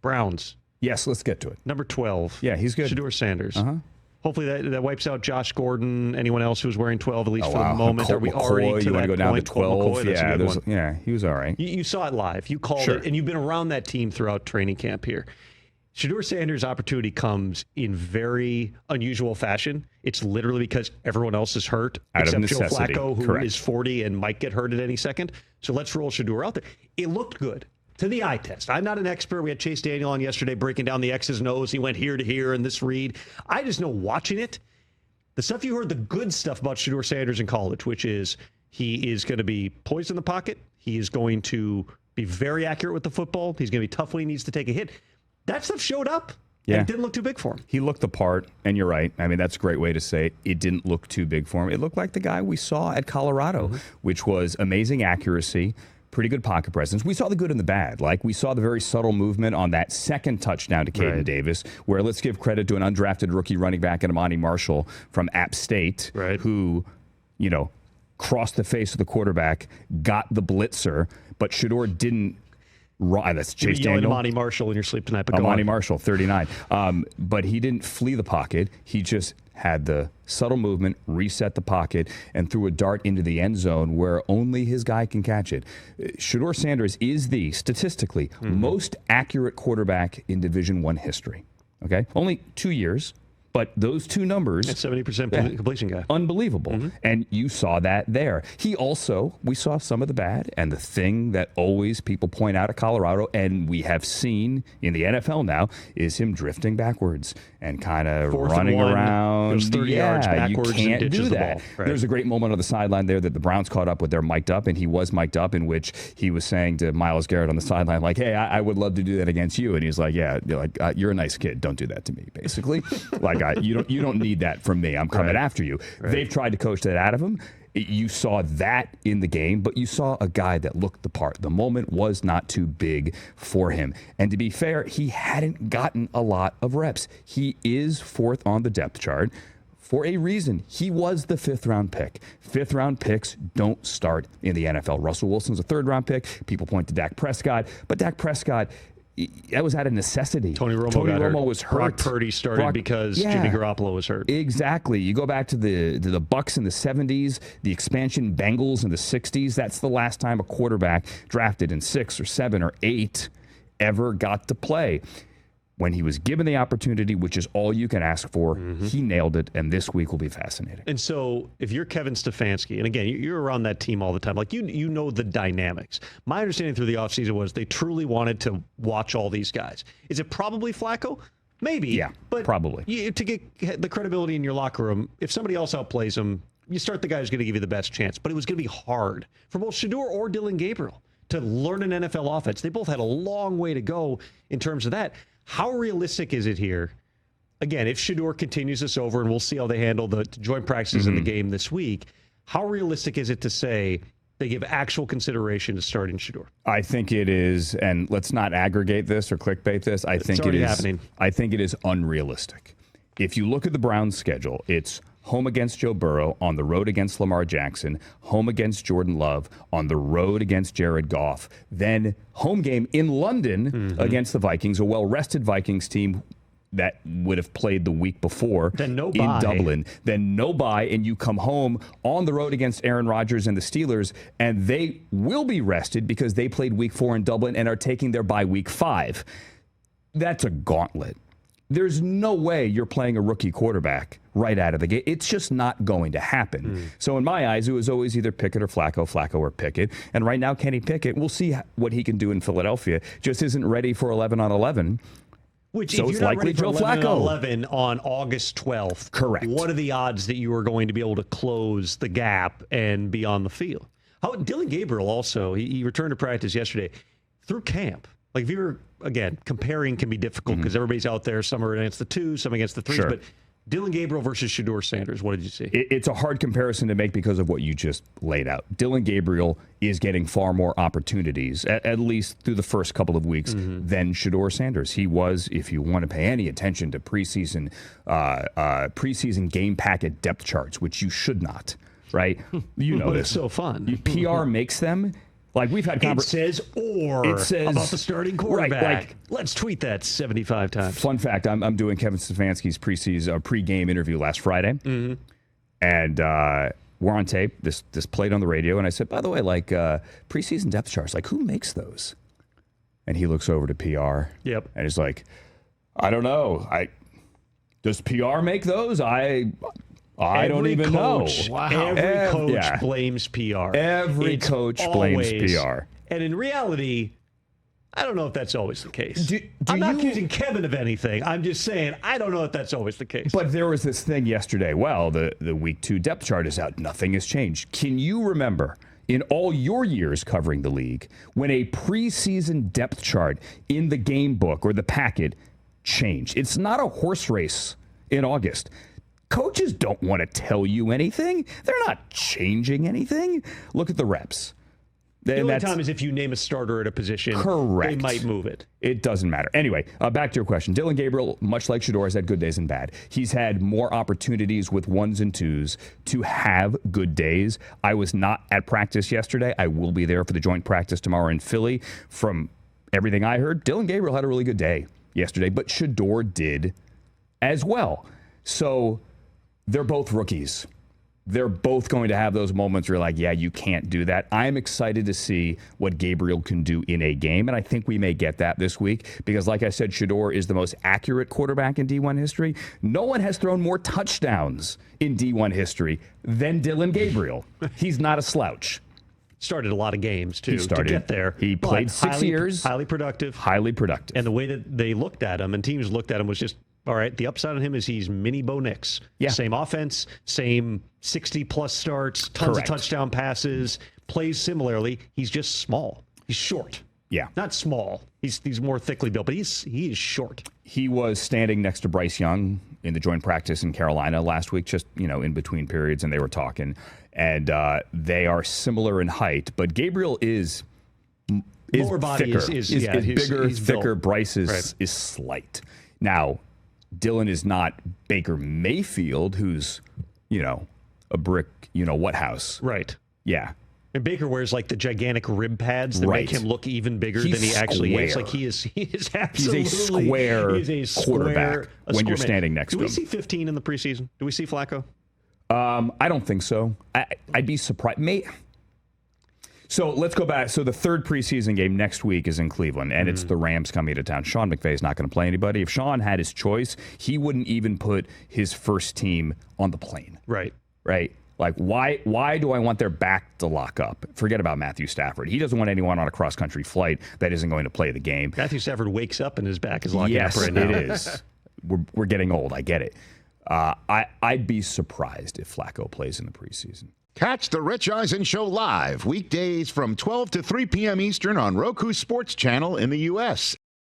Browns. Yes, let's get to it. Number 12. Yeah, he's good. Shedeur Sanders. Uh-huh. Hopefully that wipes out Josh Gordon, anyone else who's wearing 12, at least for the moment. Colt Are we McCoy, already to you want to go down to point? 12? Colt McCoy, Yeah, that's a good one. yeah, he was all right. You saw it live. You called it, and you've been around that team throughout training camp here. Shedeur Sanders' opportunity comes in very unusual fashion. It's literally because everyone else is hurt, except Joe Flacco, who is 40 and might get hurt at any second. So let's roll Shedeur out there. It looked good to the eye test. I'm not an expert. We had Chase Daniel on yesterday breaking down the X's and O's. He went here to here in this read. I just know watching it, the stuff you heard, the good stuff about Shedeur Sanders in college, which is he is going to be poised in the pocket. He is going to be very accurate with the football. He's going to be tough when he needs to take a hit. That stuff showed up. Yeah. And it didn't look too big for him. He looked the part, and you're right. I mean, that's a great way to say it. It didn't look too big for him. It looked like the guy we saw at Colorado, which was amazing accuracy, pretty good pocket presence. We saw the good and the bad. Like, we saw the very subtle movement on that second touchdown to Caden Davis, where let's give credit to an undrafted rookie running back in Amani Marshall from App State, who, crossed the face of the quarterback, got the blitzer, but Shedeur didn't. That's Chase Daniel. Amani Marshall in your sleep tonight. But Amani Marshall, 39. But he didn't flee the pocket. He just had the subtle movement, reset the pocket, and threw a dart into the end zone where only his guy can catch it. Shedeur Sanders is the, statistically, most accurate quarterback in Division I history. Okay? Only 2 years. But those two numbers... 70% completion guy. Unbelievable. And you saw that there. We saw some of the bad, and the thing that always people point out at Colorado, and we have seen in the NFL now, is him drifting backwards and kind of running around. Goes 30 yards backwards, you can't and ditches do that. the ball. There's a great moment on the sideline there that the Browns caught up with their mic'd up, and he was mic'd up, in which he was saying to Myles Garrett on the sideline, like, hey, I would love to do that against you. And he's like, yeah, you're a nice kid. Don't do that to me, basically. Like, you don't need that from me. I'm coming after you. They've tried to coach that out of him. You saw that in the game, but you saw a guy that looked the part. The moment was not too big for him. And to be fair, he hadn't gotten a lot of reps. He is fourth on the depth chart for a reason. He was the fifth-round pick. Fifth-round picks don't start in the NFL. Russell Wilson's a third-round pick. People point to Dak Prescott, but Dak Prescott, that was out of necessity. Tony Romo was hurt. Brock Purdy started because Jimmy Garoppolo was hurt. Exactly. You go back to the Bucks in the 70s, the expansion Bengals in the 60s. That's the last time a quarterback drafted in 6 or 7 or 8 ever got to play. When he was given the opportunity, which is all you can ask for, he nailed it, and this week will be fascinating. And so if you're Kevin Stefanski, and again, you're around that team all the time, like you know the dynamics. My understanding through the offseason was they truly wanted to watch all these guys. Is it probably Flacco? Maybe. Yeah, but probably. To get the credibility in your locker room, if somebody else outplays him, you start the guy who's going to give you the best chance. But it was going to be hard for both Shedeur or Dillon Gabriel to learn an NFL offense. They both had a long way to go in terms of that. How realistic is it here? Again, if Shedeur continues this over, and we'll see how they handle the joint practices in the game this week, how realistic is it to say they give actual consideration to starting Shedeur? I think it is, and let's not aggregate this or clickbait this. I think it is unrealistic. If you look at the Browns' schedule, it's home against Joe Burrow, on the road against Lamar Jackson, home against Jordan Love, on the road against Jared Goff, then home game in London against the Vikings, a well-rested Vikings team that would have played the week before in Dublin. Then no bye, and you come home on the road against Aaron Rodgers and the Steelers, and they will be rested because they played week 4 in Dublin and are taking their bye week 5. That's a gauntlet. There's no way you're playing a rookie quarterback right out of the gate. It's just not going to happen. So in my eyes, it was always either Pickett or Flacco or Pickett. And right now, Kenny Pickett, we'll see what he can do in Philadelphia, just isn't ready for 11 on 11. Which, so if it's you're not likely ready for Joe Flacco. 11 on August 12th, correct. What are the odds that you are going to be able to close the gap and be on the field? Dillon Gabriel also, he returned to practice yesterday through camp. Like, if you're, again, comparing can be difficult because everybody's out there. Some are against the 2s, some against the 3s. Sure. But Dillon Gabriel versus Shedeur Sanders, what did you see? It's a hard comparison to make because of what you just laid out. Dillon Gabriel is getting far more opportunities, at least through the first couple of weeks, than Shedeur Sanders. He was, if you want to pay any attention to preseason game packet depth charts, which you should not, right? You know But this. It's so fun. PR makes them. Like we've had it says about the starting quarterback. Right, let's tweet that 75 times. Fun fact, I'm doing Kevin Stefanski's pre-game interview last Friday. Mm-hmm. And we're on tape. This played on the radio. And I said, by the way, like preseason depth charts, like who makes those? And he looks over to PR. Yep. And he's like, I don't know. Does PR make those? I don't even know. Wow. Every coach blames PR. Every coach blames PR. And in reality, I don't know if that's always the case. I'm not accusing Kevin of anything. I'm just saying I don't know if that's always the case. But there was this thing yesterday. Well, the week 2 depth chart is out. Nothing has changed. Can you remember in all your years covering the league when a preseason depth chart in the game book or the packet changed? It's not a horse race in August. Coaches don't want to tell you anything. They're not changing anything. Look at the reps. The only time is if you name a starter at a position. Correct. They might move it. It doesn't matter. Anyway, back to your question. Dillon Gabriel, much like Shedeur, has had good days and bad. He's had more opportunities with 1s and 2s to have good days. I was not at practice yesterday. I will be there for the joint practice tomorrow in Philly. From everything I heard, Dillon Gabriel had a really good day yesterday, but Shedeur did as well. So they're both rookies. They're both going to have those moments where you're like, yeah, you can't do that. I'm excited to see what Gabriel can do in a game, and I think we may get that this week because, like I said, Shedeur is the most accurate quarterback in D1 history. No one has thrown more touchdowns in D1 history than Dillon Gabriel. He's not a slouch. Started a lot of games, too, to get there. He played 6 years. Highly productive. Highly productive. And the way that they looked at him and teams looked at him was just, all right, the upside on him is he's mini Bo Nix. Yeah. Same offense, same 60-plus starts, tons of touchdown passes, plays similarly. He's just small. He's short. Yeah. Not small. He's more thickly built, but he is short. He was standing next to Bryce Young in the joint practice in Carolina last week, just, in between periods, and they were talking. And they are similar in height, but Gabriel is lower body thicker. is bigger, he's thicker. built. Bryce is slight. Now, Dillon is not Baker Mayfield, who's, a brick, what house. Right. Yeah. And Baker wears like the gigantic rib pads that make him look even bigger than he actually is. Like he is absolutely he's a square quarterback when you're standing next to him. Do we see 15 in the preseason? Do we see Flacco? I don't think so. I'd be surprised. So let's go back. So the third preseason game next week is in Cleveland, and it's the Rams coming to town. Sean McVay is not going to play anybody. If Sean had his choice, he wouldn't even put his first team on the plane. Right. Like, why do I want their back to lock up? Forget about Matthew Stafford. He doesn't want anyone on a cross-country flight that isn't going to play the game. Matthew Stafford wakes up and his back is locking up right now. Yes, it is. We're getting old. I get it. I'd be surprised if Flacco plays in the preseason. Catch the Rich Eisen Show live weekdays from 12 to 3 p.m. Eastern on Roku Sports Channel in the U.S.